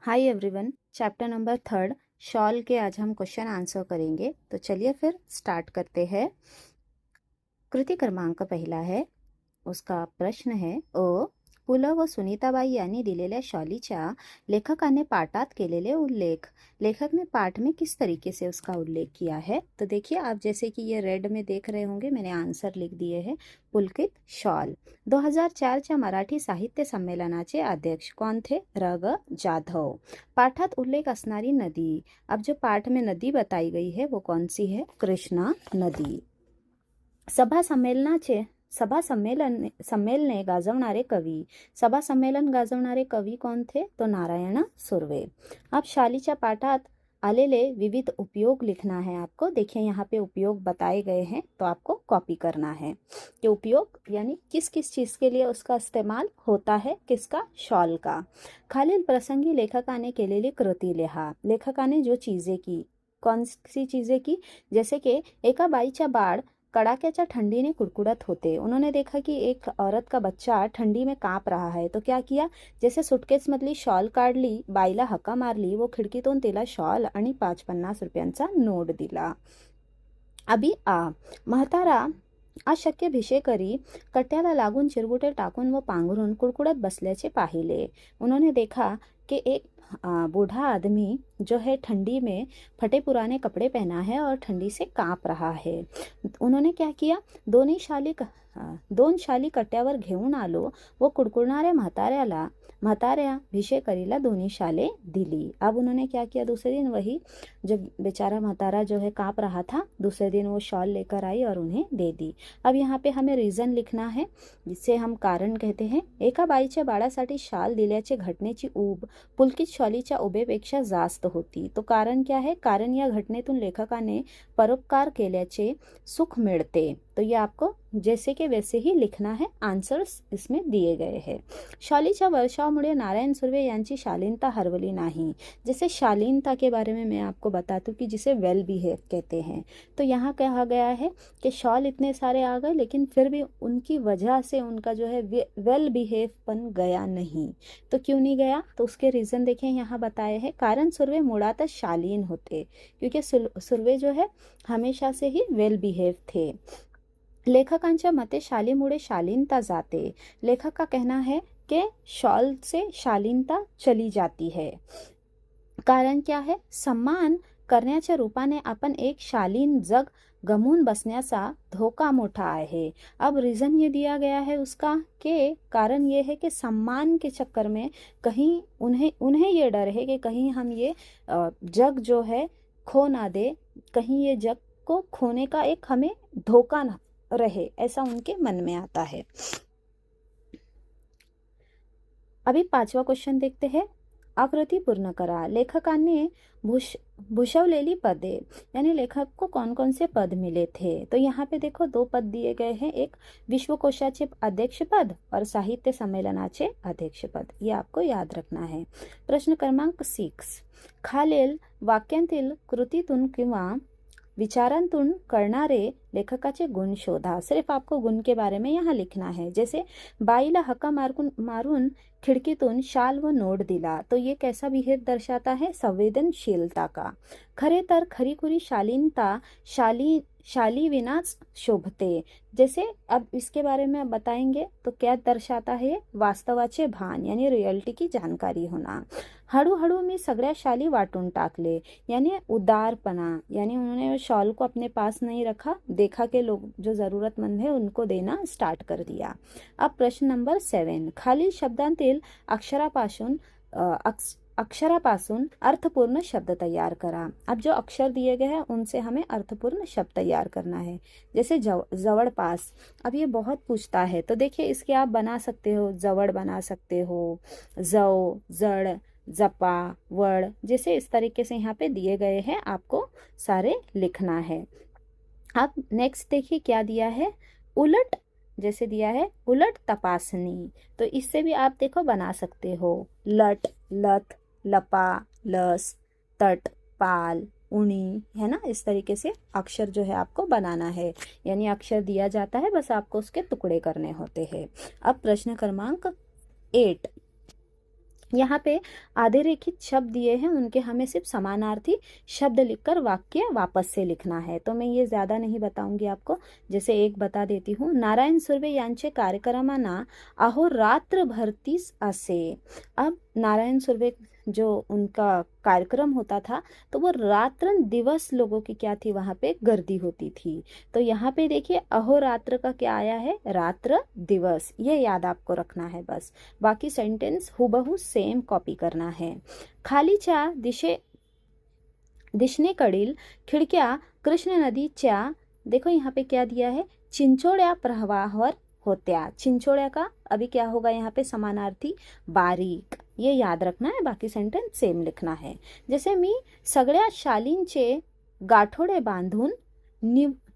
Hi everyone, chapter number 3 shawl के आज हम क्वेश्चन आंसर करेंगे। तो चलिए फिर स्टार्ट करते हैं। कृति क्रमांक पहिला है, उसका प्रश्न है पु ल व सुनीताबाई यांनी दिलेल्या शॉलीच्या लेखकाने पाठात केलेले उल्लेख। लेखक ने पाठ में किस तरीके से उसका उल्लेख किया है? तो देखिए, आप जैसे कि ये रेड में देख रहे होंगे, मैंने आंसर लिख दिए हैं। पुलकित शॉल 2004च्या मराठी साहित्य संमेलनाचे अध्यक्ष कोण थे? र ग जाधव। पाठात उल्लेख असणारी नदी, अब जो पाठ में नदी बताई गई है वो कौन सी है? कृष्णा नदी। सभा संमेलने गाजवणारे कवी, सभा संमेलन गाजवणारे कवी कोण थे? तो नारायण सुर्वे। अब शालीच्या पाठात आलेले विविध उपयोग लिखना है आपको। देखिए यहाँ पे उपयोग बताए गए हैं, तो आपको कॉपी करना है कि उपयोग यानी किस किस चीज़ के लिए उसका इस्तेमाल होता है, किसका? शॉल का। खालील प्रसंगी लेखकाने केलेली कृती लिहा। लेखकाने जो चीज़ें की, कौन सी चीज़ें की? जैसे कि एका बाईच्या बाळ कड़ाक्याच्या ठंडी ने कुड़कुड़त होते। उन्होंने देखा कि एक औरत का बच्चा ठंडी में कांप रहा है, तो क्या किया? जैसे सुटकेस मधली शॉल काढली, बाईला हका मारली, वो खिडकीतून तिला शॉल आणि 50 रुपयांचा नोट दिला। अभी म्हातारा अशक्य भिषे करी कट्याला लागून चिरगुटे टाकून व पांघरून कुड़कुड़त बसल्याचे पाहिले। उन्होंने देखा कि एक बूढ़ा आदमी जो है ठंडी में फटे पुराने कपड़े पहना है और ठंडी से कांप रहा है। उन्होंने क्या किया? दोन शाली कट्यावर घेऊन आलो व कुडकुडणाऱ्या म्हाताऱ्या भिषेकरीला दोन्ही शाले दिली। अब उन्होंने क्या किया? दूसरे दिन वही जो बेचारा म्हातारा जो है कांप रहा था, दूसरे दिन वो शॉल लेकर आई और उन्हें दे दी। अब यहाँ पे हमें रीजन लिखना है, जिससे हम कारण कहते हैं। एका बाईच्या बाळासाठी शाल दिल्याचे घटनेची ऊब पुलकित शॉलीच्या उभेपेक्षा जास्त होती। तो कारण क्या है? कारण या घटनेतून लेखकाने परोपकार केल्याचे सुख मिळते। तो ये आपको जैसे के वैसे ही लिखना है। आंसर्स इसमें दिए गए हैं। शॉलीच्या वर्षावमुळे नारायण सुर्वे यांची शालीनता हरवली नहीं। जैसे शालीनता के बारे में मैं आपको बताती हूँ कि जिसे वेल बिहेव कहते हैं। तो यहाँ कहा गया है कि शॉल इतने सारे आ गए, लेकिन फिर भी उनकी वजह से उनका जो है वेल बिहेवपन गया नहीं। तो क्यों नहीं गया? तो उसके रीज़न देखें, यहाँ बताए हैं। कारण सुर्वे मुळातच शालीन होते, क्योंकि सुर्वे जो है हमेशा से ही वेल बिहेव थे। लेखकांच्या मते शालीमुळे शालीनता जाते। लेखक का कहना है कि शॉल से शालीनता चली जाती है। कारण क्या है? सम्मान करण्याच्या रूपाने आपण एक शालीन जग गमून बसण्याचा धोका मोठा आहे। अब रीज़न ये दिया गया है उसका कि कारण ये है कि सम्मान के चक्कर में कहीं उन्हें ये डर है कि कहीं हम ये जग जो है खो ना दे, कहीं ये जग को खोने का एक हमें धोखा ना रहे, ऐसा उनके मन में आता है। अभी 5वां क्वेश्चन देखते हैं। आकृति पूर्ण करा। लेखकाने भूषवलेली पदे, यानी लेखक को कौन कौन से पद मिले थे? तो यहाँ पे देखो 2 पद दिए गए हैं, एक विश्वकोशाचे अध्यक्ष पद और साहित्य संमेलनाचे अध्यक्ष पद। ये आपको याद रखना है। प्रश्न क्रमांक 6, खालील वाक्यांतील कृतीतून किंवा विचारांतून करणारे लेखकाचे गुण शोधा। सिर्फ आपको गुण के बारे में यहाँ लिखना है। जैसे बाईला हक्का मारून खिड़कीतून शाल व नोट दिला, तो ये कैसा बिहेव दर्शाता है? संवेदनशीलता का। खरे तर खरीखुरी शालीनता शाली विनाच शोभते। जैसे अब इसके बारे में बताएंगे तो क्या दर्शाता है? वास्तवाचे भान, यानी रियलिटी की जानकारी होना। हळूहळू मी सगळ्या शाली वाटून टाकले, यानी उदारपना, यानी उन्होंने शॉल को अपने पास नहीं रखा, देखा कि लोग जो ज़रूरतमंद है उनको देना स्टार्ट कर दिया। अब प्रश्न नंबर 7, खालील शब्दांतील अक्षरापासून अर्थपूर्ण शब्द तैयार करा। अब जो अक्षर दिए गए हैं उनसे हमें अर्थपूर्ण शब्द तैयार करना है। जैसे जवड़पास, अब ये बहुत पूछता है, तो देखिए इसके आप बना सकते हो, जवड़ बना सकते हो, जव, जड़, जपा, वड़, जैसे इस तरीके से यहाँ पे दिए गए हैं, आपको सारे लिखना है। अब नेक्स्ट देखिए क्या दिया है? उलट, जैसे दिया है उलट तपासनी, तो इससे भी आप देखो बना सकते हो। लट, लत, लपा, लस, तट, पाल, उनी, है ना। इस तरीके से अक्षर जो है आपको बनाना है, यानी अक्षर दिया जाता है, बस आपको उसके टुकड़े करने होते हैं। अब प्रश्न क्रमांक 8, यहाँ पे आधे रेखित शब्द दिए हैं, उनके हमें सिर्फ समानार्थी शब्द लिखकर वाक्य वापस से लिखना है। तो मैं ये ज़्यादा नहीं बताऊंगी आपको, जैसे एक बता देती हूँ। नारायण सुर्वे यांचे कार्यक्रमांना अहोरात्र भरतीस असे। अब नारायण सुर्वे जो उनका कार्यक्रम होता था, तो वो रात्र दिवस लोगों की क्या थी, वहाँ पे गर्दी होती थी। तो यहाँ पे देखिए अहोरात्र का क्या आया है, रात्र दिवस, ये याद आपको रखना है बस। बाकी सेंटेंस हुबहू सेम कॉपी करना है। खालीच्या दिशेकडील खिडक्या कृष्ण नदीच्या, देखो यहाँ पे क्या दिया है, चिंचोड्या प्रवाहावर होत्या। चिंचोड्या का अभी क्या होगा यहाँ पे, समानार्थी बारीक, ये याद रखना है। बाकी सेंटेंस सेम लिखना है। जैसे मी सगळ्या शालींचे गाठोडे बांधून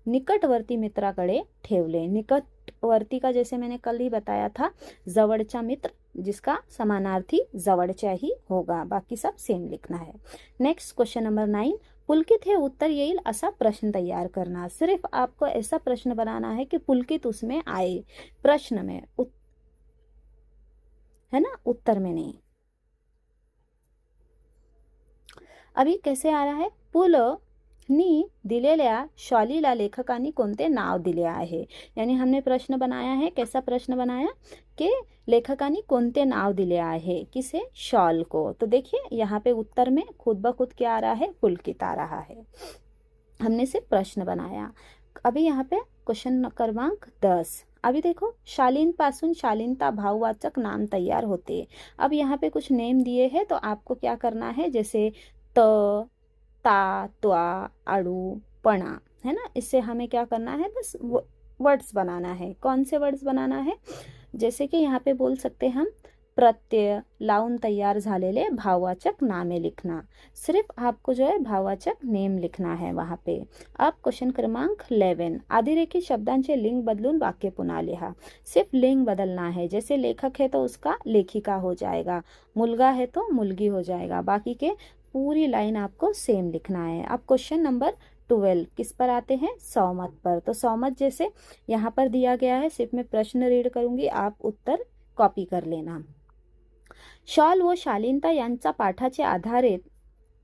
निकटवर्ती मित्राकडे ठेवले। निकटवर्ती का जैसे मैंने कल ही बताया था, जवळचा मित्र, जिसका समानार्थी जवळचा ही होगा। बाकी सब सेम लिखना है। नेक्स्ट क्वेश्चन नंबर 9, पुलकित हे उत्तर येईल असा प्रश्न तैयार करना। सिर्फ आपको ऐसा प्रश्न बनाना है कि पुलकित उसमें आए, प्रश्न में, है ना, उत्तर में नहीं। अभी कैसे आ रहा है, पुलनी दिलेल्या शॉलीला लेखकांनी कोणते नाव दिले आहे। यानी हमने प्रश्न बनाया है, कैसा प्रश्न बनाया कि लेखकांनी कोणते नाव दिले आहे, किसे, शॉल को। तो देखिए यहाँ पे उत्तर में खुद ब खुद क्या आ रहा है, पुलकित आ रहा है। हमने सिर्फ प्रश्न बनाया। अभी यहाँ पे क्वेश्चन क्रमांक 10, अभी देखो शालीन पासून शालीनता भाववाचक नाम तैयार होते। अब यहाँ पे कुछ नेम दिए हैं, तो आपको क्या करना है, जैसे त, ता, त्वा, आड़ू, पणा, है ना, इससे हमें क्या करना है, बस वर्ड्स बनाना है। कौन से वर्ड्स बनाना है, जैसे कि यहाँ पे बोल सकते हम प्रत्यय लावून तैयार झालेले भाववाचक नामे लिखना। सिर्फ आपको जो है भाववाचक नेम लिखना है वहाँ पे। अब क्वेश्चन क्रमांक 11, अधिरेखित शब्दांचे लिंग बदलून वाक्य पुन्हा लिहा। सिर्फ लिंग बदलना है, जैसे लेखक है तो उसका लेखिका हो जाएगा, मुलगा है तो मुलगी हो जाएगा। बाकी के पूरी लाइन आपको सेम लिखना है। अब क्वेश्चन नंबर 12 किस पर आते हैं, सौमत पर। तो सौमत जैसे यहाँ पर दिया गया है, सिर्फ मैं प्रश्न रीड करूंगी, आप उत्तर कॉपी कर लेना। शॉल व शालीनता यांचा पाठाचे आधारे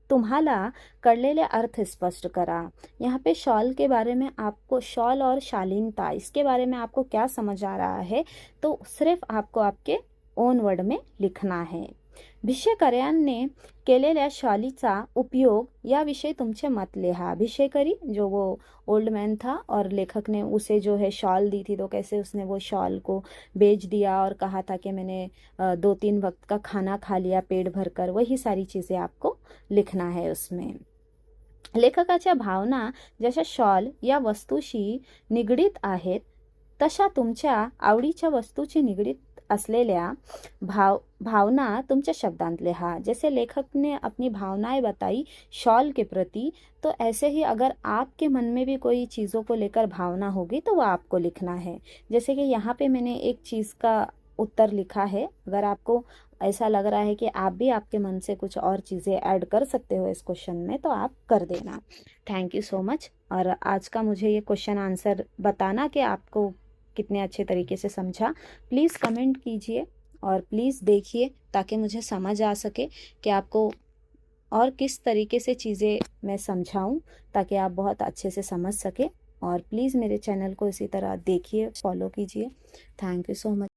तुम्हाला कळलेले अर्थ स्पष्ट करा। यहाँ पे शॉल के बारे में आपको, शॉल और शालीनता, इसके बारे में आपको क्या समझ आ रहा है, तो सिर्फ आपको आपके ओन वर्ड में लिखना है। भिष्यकर्यांने केलेल्या शॉलीचा उपयोग याविषयी तुमचे मत लिहा। भिष्यकरी जो वो ओल्ड मैन था और लेखक ने उसे जो है शॉल दी थी, तो कैसे उसने वो शॉल को बेच दिया और कहा था कि मैंने 2-3 वक्त का खाना खा लिया पेट भरकर, वही सारी चीज़ें आपको लिखना है उसमें। लेखकाच्या भावना जशा शॉल या वस्तूशी निगडीत आहेत, तशा तुमच्या आवडीच्या वस्तूची निगडीत असलेल्या भावना तुमच्या शब्दांत लिहा। जैसे लेखक ने अपनी भावनाएं बताई शॉल के प्रति, तो ऐसे ही अगर आपके मन में भी कोई चीज़ों को लेकर भावना होगी तो वो आपको लिखना है। जैसे कि यहाँ पे मैंने एक चीज़ का उत्तर लिखा है, अगर आपको ऐसा लग रहा है कि आप भी आपके मन से कुछ और चीज़ें ऐड कर सकते हो इस क्वेश्चन में, तो आप कर देना। Thank you so much. और आज का मुझे ये क्वेश्चन आंसर बताना कि आपको कितने अच्छे तरीके से समझा, प्लीज़ कमेंट कीजिए और प्लीज़ देखिए, ताकि मुझे समझ आ सके कि आपको और किस तरीके से चीज़ें मैं समझाऊं, ताकि आप बहुत अच्छे से समझ सके। और प्लीज़ मेरे चैनल को इसी तरह देखिए, फॉलो कीजिए। Thank you so much.